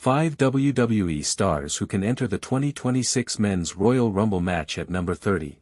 5 WWE stars who can enter the 2026 Men's Royal Rumble match at number 30.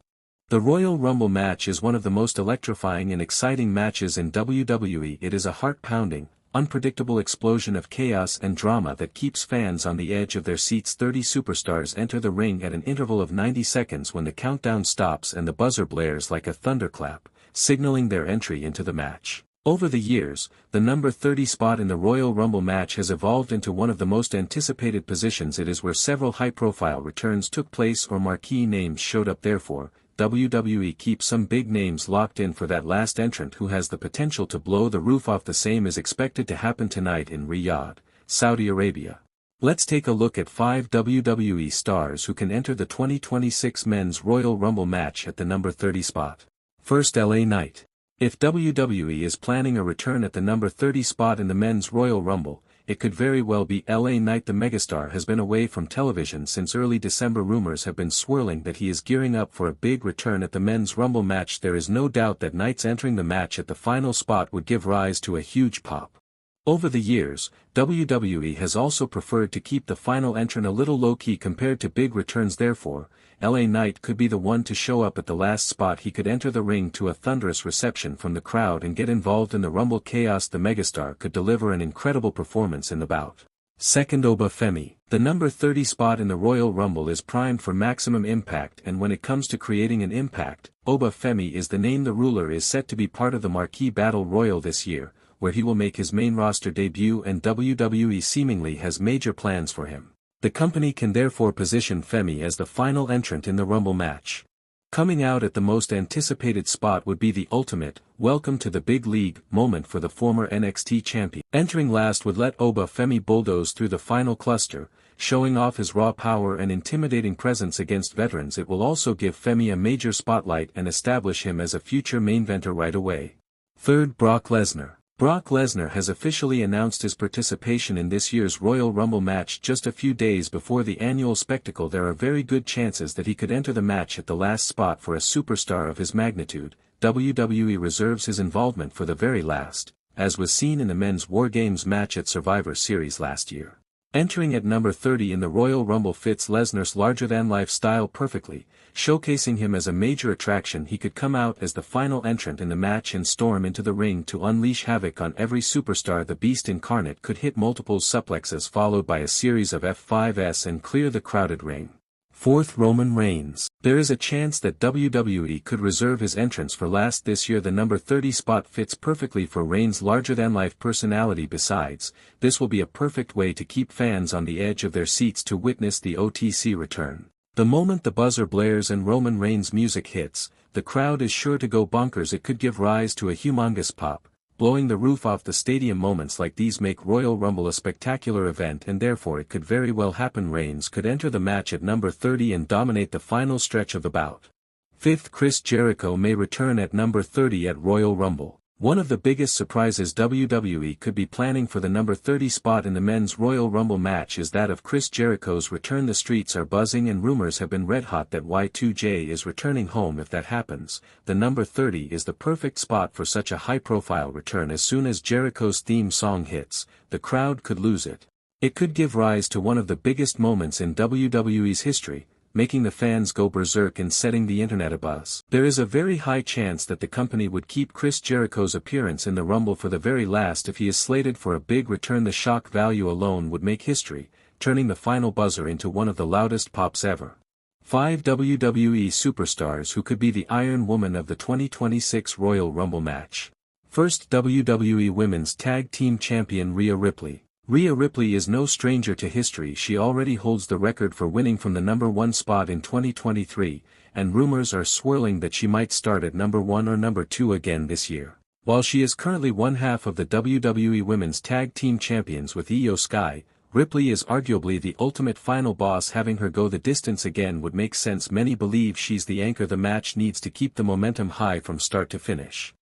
The Royal Rumble match is one of the most electrifying and exciting matches in WWE. It is a heart-pounding, unpredictable explosion of chaos and drama that keeps fans on the edge of their seats. 30 superstars enter the ring at an interval of 90 seconds when the countdown stops and the buzzer blares like a thunderclap, signaling their entry into the match. Over the years, the number 30 spot in the Royal Rumble match has evolved into one of the most anticipated positions. It is where several high-profile returns took place or marquee names showed up. Therefore, WWE keeps some big names locked in for that last entrant who has the potential to blow the roof off. The same is expected to happen tonight in Riyadh, Saudi Arabia. Let's take a look at 5 WWE stars who can enter the 2026 Men's Royal Rumble match at the number 30 spot. First, LA Knight. If WWE is planning a return at the number 30 spot in the Men's Royal Rumble, it could very well be LA Knight. The megastar has been away from television since early December. Rumors have been swirling that he is gearing up for a big return at the Men's Rumble match. There is no doubt that Knight's entering the match at the final spot would give rise to a huge pop. Over the years, WWE has also preferred to keep the final entrant a little low-key compared to big returns. Therefore, LA Knight could be the one to show up at the last spot. He could enter the ring to a thunderous reception from the crowd and get involved in the Rumble chaos. The megastar could deliver an incredible performance in the bout. Second, Oba Femi. The number 30 spot in the Royal Rumble is primed for maximum impact, and when it comes to creating an impact, Oba Femi is the name. The ruler is set to be part of the Marquee Battle Royal this year, where he will make his main roster debut, and WWE seemingly has major plans for him. The company can therefore position Femi as the final entrant in the Rumble match. Coming out at the most anticipated spot would be the ultimate, welcome to the big league moment for the former NXT champion. Entering last would let Oba Femi bulldoze through the final cluster, showing off his raw power and intimidating presence against veterans. It will also give Femi a major spotlight and establish him as a future main eventer right away. Third, Brock Lesnar. Brock Lesnar has officially announced his participation in this year's Royal Rumble match just a few days before the annual spectacle. There are very good chances that he could enter the match at the last spot. For a superstar of his magnitude, WWE reserves his involvement for the very last, as was seen in the men's War Games match at Survivor Series last year. Entering at number 30 in the Royal Rumble fits Lesnar's larger-than-life style perfectly, showcasing him as a major attraction. He could come out as the final entrant in the match and storm into the ring to unleash havoc on every superstar. The Beast incarnate could hit multiple suplexes followed by a series of F5s and clear the crowded ring. Fourth, Roman Reigns. There is a chance that WWE could reserve his entrance for last this year. The number 30 spot fits perfectly for Reigns' larger-than-life personality. Besides, this will be a perfect way to keep fans on the edge of their seats to witness the OTC return. The moment the buzzer blares and Roman Reigns' music hits, the crowd is sure to go bonkers. It could give rise to a humongous pop, blowing the roof off the stadium. Moments like these make Royal Rumble a spectacular event, and therefore it could very well happen Reigns could enter the match at number 30 and dominate the final stretch of the bout. Fifth, Chris Jericho may return at number 30 at Royal Rumble. One of the biggest surprises WWE could be planning for the number 30 spot in the Men's Royal Rumble match is that of Chris Jericho's return. The streets are buzzing and rumors have been red hot that Y2J is returning home. If that happens, the number 30 is the perfect spot for such a high-profile return. As soon as Jericho's theme song hits, the crowd could lose it. It could give rise to one of the biggest moments in WWE's history, making the fans go berserk and setting the internet abuzz. There is a very high chance that the company would keep Chris Jericho's appearance in the Rumble for the very last if he is slated for a big return. The shock value alone would make history, turning the final buzzer into one of the loudest pops ever. 5 WWE superstars who could be the Iron Woman of the 2026 Royal Rumble match. First, WWE Women's Tag Team Champion Rhea Ripley. Rhea Ripley is no stranger to history. She already holds the record for winning from the number 1 spot in 2023, and rumors are swirling that she might start at number 1 or number 2 again this year. While she is currently one half of the WWE Women's Tag Team Champions with Io Sky, Ripley is arguably the ultimate final boss. Having her go the distance again would make sense. Many believe she's the anchor the match needs to keep the momentum high from start to finish.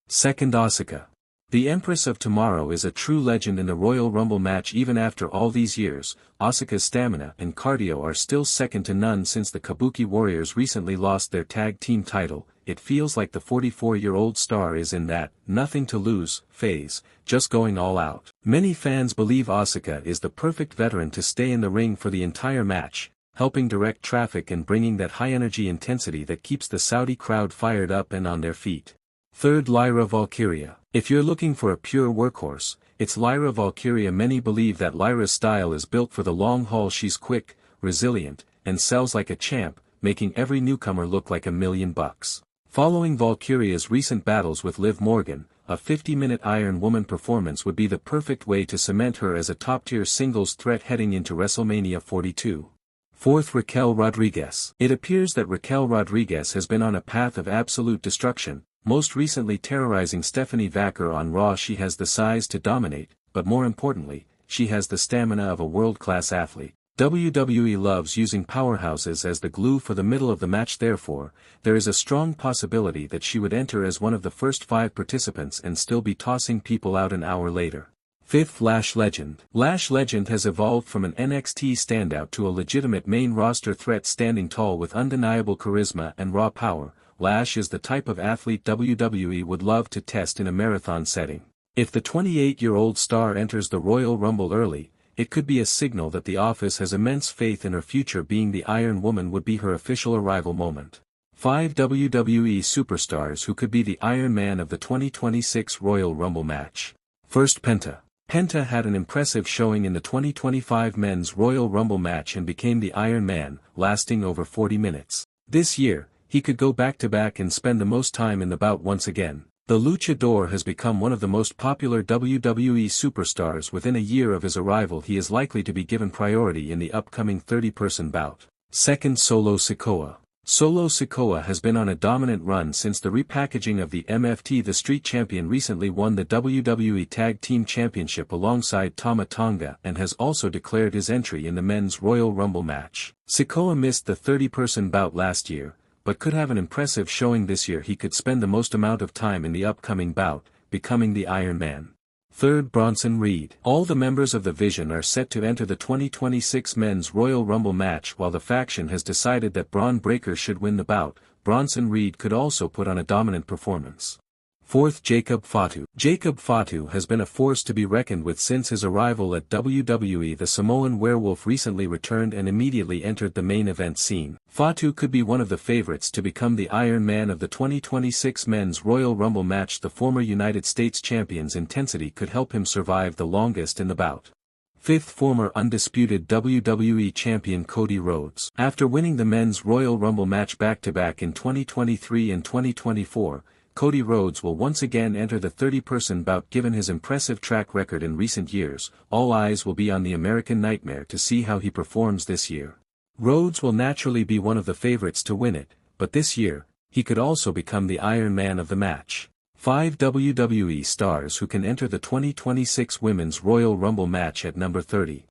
Second, Asuka. The Empress of Tomorrow is a true legend in the Royal Rumble match. Even after all these years, Asuka's stamina and cardio are still second to none. Since the Kabuki Warriors recently lost their tag team title, it feels like the 44-year-old star is in that nothing to lose phase, just going all out. Many fans believe Asuka is the perfect veteran to stay in the ring for the entire match, helping direct traffic and bringing that high-energy intensity that keeps the Saudi crowd fired up and on their feet. Third, Lyra Valkyria. If you're looking for a pure workhorse, it's Lyra Valkyria. Many believe that Lyra's style is built for the long haul. She's quick, resilient, and sells like a champ, making every newcomer look like $1,000,000. Following Valkyria's recent battles with Liv Morgan, a 50-minute Iron Woman performance would be the perfect way to cement her as a top-tier singles threat heading into WrestleMania 42. Fourth, Raquel Rodriguez. It appears that Raquel Rodriguez has been on a path of absolute destruction, most recently terrorizing Stephanie Vaquer on Raw. She has the size to dominate, but more importantly, she has the stamina of a world-class athlete. WWE loves using powerhouses as the glue for the middle of the match. Therefore, there is a strong possibility that she would enter as one of the first 5 participants and still be tossing people out an hour later. Fifth, Lash Legend. Lash Legend has evolved from an NXT standout to a legitimate main roster threat, standing tall with undeniable charisma and raw power. Lash is the type of athlete WWE would love to test in a marathon setting. If the 28-year-old star enters the Royal Rumble early, it could be a signal that the office has immense faith in her future. Being the Iron Woman would be her official arrival moment. 5 WWE superstars who could be the Iron Man of the 2026 Royal Rumble match. First, Penta. Penta had an impressive showing in the 2025 Men's Royal Rumble match and became the Iron Man, lasting over 40 minutes. This year, he could go back-to-back and spend the most time in the bout once again. The Luchador has become one of the most popular WWE superstars. Within a year of his arrival, he is likely to be given priority in the upcoming 30-person bout. Second, Solo Sikoa. Solo Sikoa has been on a dominant run since the repackaging of the MFT. The Street Champion recently won the WWE Tag Team Championship alongside Tama Tonga and has also declared his entry in the Men's Royal Rumble match. Sikoa missed the 30-person bout last year, but could have an impressive showing this year. He could spend the most amount of time in the upcoming bout, becoming the Iron Man. Third, Bronson Reed. All the members of the Vision are set to enter the 2026 Men's Royal Rumble match. While the faction has decided that Braun Breaker should win the bout, Bronson Reed could also put on a dominant performance. Fourth, Jacob Fatu. Jacob Fatu has been a force to be reckoned with since his arrival at WWE. The Samoan Werewolf recently returned and immediately entered the main event scene. Fatu could be one of the favorites to become the Iron Man of the 2026 Men's Royal Rumble match. The former United States Champion's intensity could help him survive the longest in the bout. Fifth, former undisputed WWE Champion Cody Rhodes. After winning the Men's Royal Rumble match back-to-back in 2023 and 2024, Cody Rhodes will once again enter the 30-person bout. Given his impressive track record in recent years, all eyes will be on the American Nightmare to see how he performs this year. Rhodes will naturally be one of the favorites to win it, but this year, he could also become the Iron Man of the match. 5 WWE stars who can enter the 2026 Women's Royal Rumble match at number 30.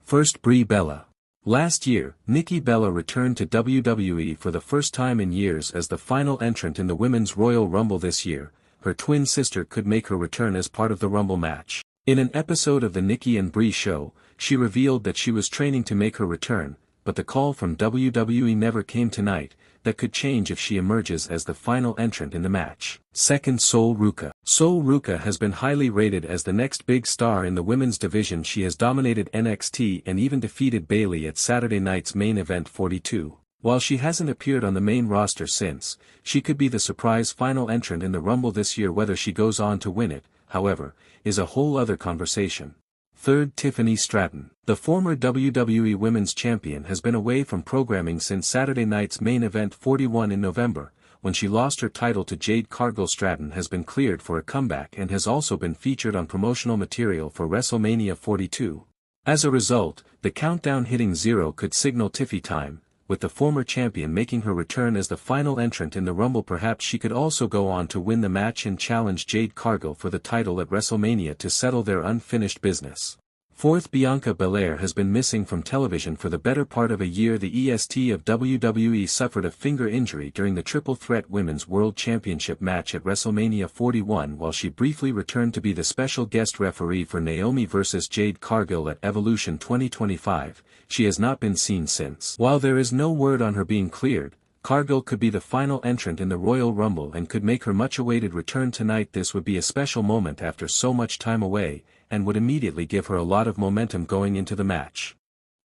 First, Brie Bella. Last year, Nikki Bella returned to WWE for the first time in years as the final entrant in the Women's Royal Rumble. This year, her twin sister could make her return as part of the Rumble match. In an episode of the Nikki and Brie show, she revealed that she was training to make her return, but the call from WWE never came tonight. That could change if she emerges as the final entrant in the match. Second, Sol Ruca. Sol Ruca has been highly rated as the next big star in the women's division. She has dominated NXT and even defeated Bayley at Saturday night's main event 42. While she hasn't appeared on the main roster since, she could be the surprise final entrant in the Rumble this year. Whether she goes on to win it, however, is a whole other conversation. Third, Tiffany Stratton. The former WWE Women's Champion has been away from programming since Saturday night's main event 41 in November, when she lost her title to Jade Cargill. Stratton has been cleared for a comeback and has also been featured on promotional material for WrestleMania 42. As a result, the countdown hitting 0 could signal Tiffy time, with the former champion making her return as the final entrant in the Rumble. Perhaps she could also go on to win the match and challenge Jade Cargill for the title at WrestleMania to settle their unfinished business. Fourth, Bianca Belair has been missing from television for the better part of a year. The EST of WWE suffered a finger injury during the Triple Threat Women's World Championship match at WrestleMania 41, while she briefly returned to be the special guest referee for Naomi vs. Jade Cargill at Evolution 2025. She has not been seen since. While there is no word on her being cleared, Cargill could be the final entrant in the Royal Rumble and could make her much-awaited return tonight. This would be a special moment after so much time away, and would immediately give her a lot of momentum going into the match.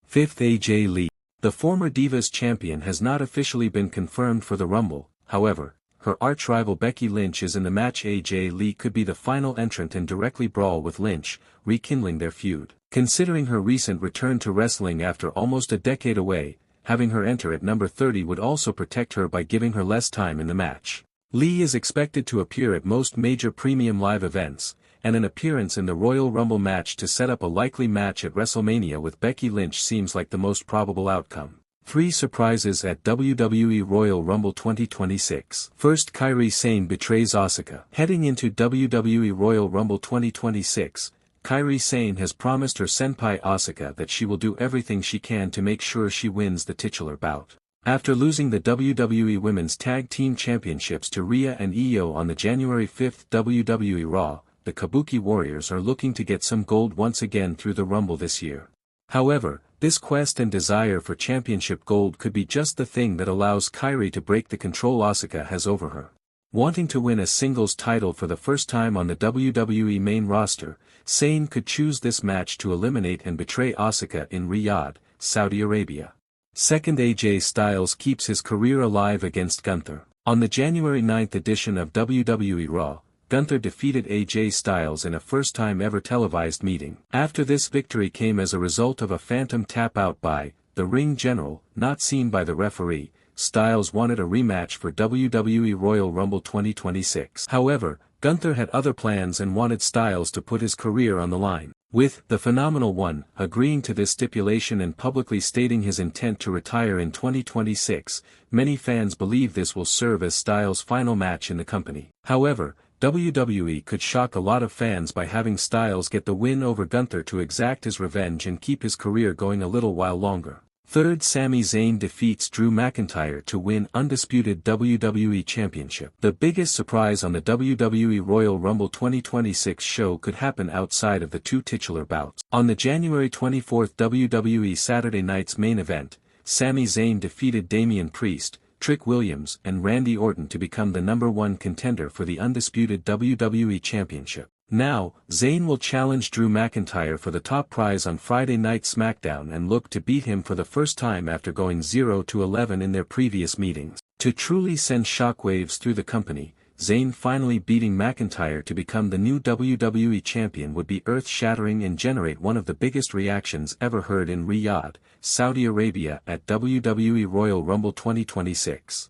5th, AJ Lee. The former Divas champion has not officially been confirmed for the Rumble, however, her arch-rival Becky Lynch is in the match. AJ Lee could be the final entrant and directly brawl with Lynch, rekindling their feud. Considering her recent return to wrestling after almost a decade away, having her enter at number 30 would also protect her by giving her less time in the match. Lee is expected to appear at most major premium live events, and an appearance in the Royal Rumble match to set up a likely match at WrestleMania with Becky Lynch seems like the most probable outcome. 3 surprises at WWE Royal Rumble 2026. First, Kairi Sane betrays Asuka. Heading into WWE Royal Rumble 2026, Kairi Sane has promised her senpai Asuka that she will do everything she can to make sure she wins the titular bout. After losing the WWE Women's Tag Team Championships to Rhea and Io on the January 5 WWE Raw, the Kabuki Warriors are looking to get some gold once again through the Rumble this year. However, this quest and desire for championship gold could be just the thing that allows Kairi to break the control Asuka has over her. Wanting to win a singles title for the first time on the WWE main roster, Sane could choose this match to eliminate and betray Asuka in Riyadh, Saudi Arabia. Second, AJ Styles keeps his career alive against Gunther. On the January 9 edition of WWE Raw, Gunther defeated AJ Styles in a first-time ever televised meeting. After this victory came as a result of a phantom tap-out by the Ring General, not seen by the referee. Styles wanted a rematch for WWE Royal Rumble 2026. However, Gunther had other plans and wanted Styles to put his career on the line, with the Phenomenal One agreeing to this stipulation and publicly stating his intent to retire in 2026. Many fans believe this will serve as Styles' final match in the company. However, WWE could shock a lot of fans by having Styles get the win over Gunther to exact his revenge and keep his career going a little while longer. Third, Sami Zayn defeats Drew McIntyre to win undisputed WWE Championship. The biggest surprise on the WWE Royal Rumble 2026 show could happen outside of the 2 titular bouts. On the January 24 WWE Saturday Night's main event, Sami Zayn defeated Damian Priest, Trick Williams and Randy Orton to become the #1 contender for the undisputed WWE Championship. Now, Zayn will challenge Drew McIntyre for the top prize on Friday Night SmackDown and look to beat him for the first time after going 0-11 in their previous meetings. To truly send shockwaves through the company, Zayn finally beating McIntyre to become the new WWE Champion would be earth-shattering and generate one of the biggest reactions ever heard in Riyadh, Saudi Arabia at WWE Royal Rumble 2026.